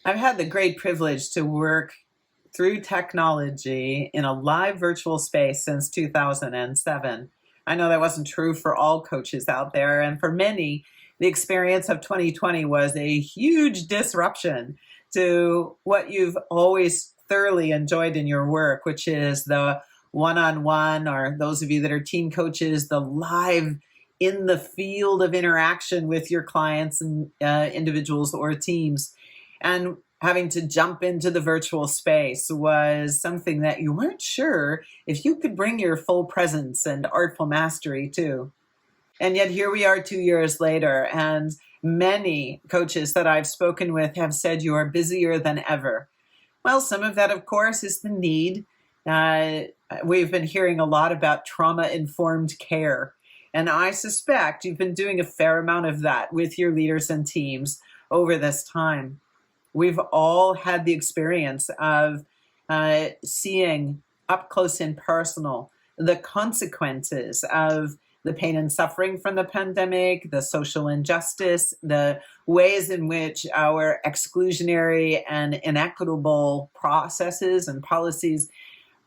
I've had the great privilege to work through technology in a live virtual space since 2007. I know that wasn't true for all coaches out there, and for many, the experience of 2020 was a huge disruption to what you've always thoroughly enjoyed in your work, which is the one-on-one, or those of you that are team coaches, the live in the field of interaction with your clients and individuals or teams. And having to jump into the virtual space was something that you weren't sure if you could bring your full presence and artful mastery to. And yet here we are 2 years later, and many coaches that I've spoken with have said you are busier than ever. Well, some of that, of course, is the need. We've been hearing a lot about trauma-informed care, and I suspect you've been doing a fair amount of that with your leaders and teams over this time. We've all had the experience of seeing up close and personal the consequences of the pain and suffering from the pandemic, the social injustice, the ways in which our exclusionary and inequitable processes and policies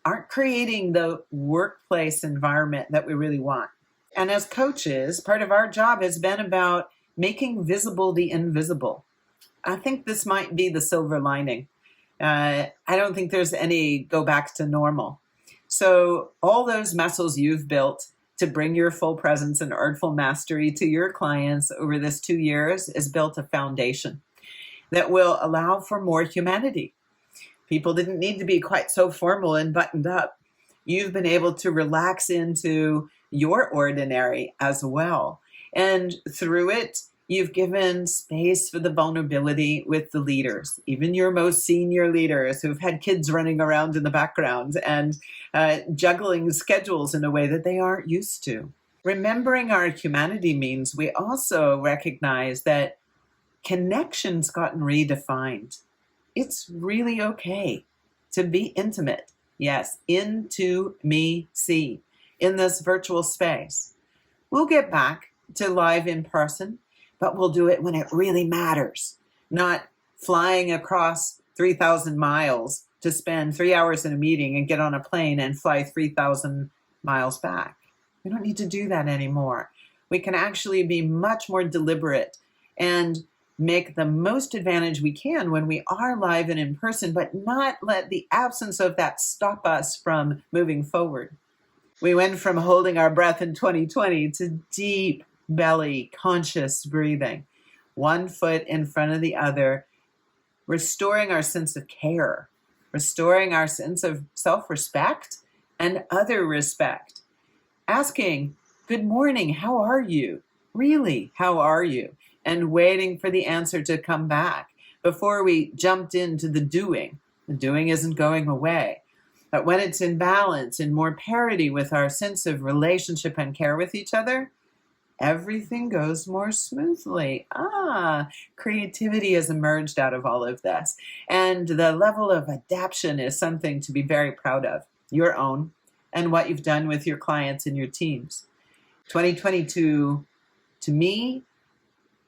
aren't creating the workplace environment that we really want. And as coaches, part of our job has been about making visible the invisible. I think this might be the silver lining. I don't think there's any go back to normal. So all those muscles you've built to bring your full presence and artful mastery to your clients over this 2 years has built a foundation that will allow for more humanity. People didn't need to be quite so formal and buttoned up. You've been able to relax into your ordinary as well. And through it, you've given space for the vulnerability with the leaders, even your most senior leaders who've had kids running around in the background and juggling schedules in a way that they aren't used to. Remembering our humanity means we also recognize that connection's gotten redefined. It's really okay to be intimate. Yes, into me, see, in this virtual space. We'll get back to live in person, but we'll do it when it really matters, not flying across 3,000 miles to spend 3 hours in a meeting and get on a plane and fly 3,000 miles back. We don't need to do that anymore. We can actually be much more deliberate and make the most advantage we can when we are live and in person, but not let the absence of that stop us from moving forward. We went from holding our breath in 2020 to deep belly conscious breathing, one foot in front of the other, restoring our sense of care, restoring our sense of self-respect and other respect, asking, good morning, how are you? Really, how are you? And waiting for the answer to come back before we jumped into the doing. The doing isn't going away. But when it's in balance, in more parity with our sense of relationship and care with each other, everything goes more smoothly. Creativity has emerged out of all of this. And the level of adaptation is something to be very proud of, your own, and what you've done with your clients and your teams. 2022, to me,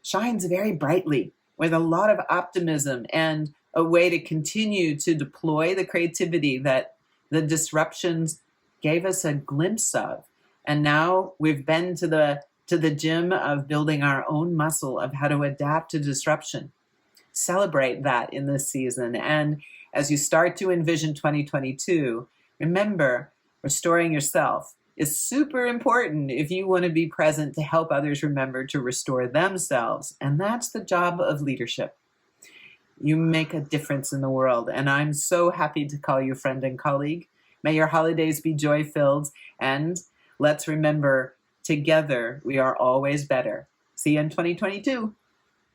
shines very brightly with a lot of optimism and a way to continue to deploy the creativity that the disruptions gave us a glimpse of. And now we've been to the gym of building our own muscle of how to adapt to disruption. Celebrate that in this season. And as you start to envision 2022, remember, restoring yourself is super important if you want to be present to help others remember to restore themselves. And that's the job of leadership. You make a difference in the world, and I'm so happy to call you friend and colleague. May your holidays be joy-filled, and let's remember, together we are always better. See you in 2022.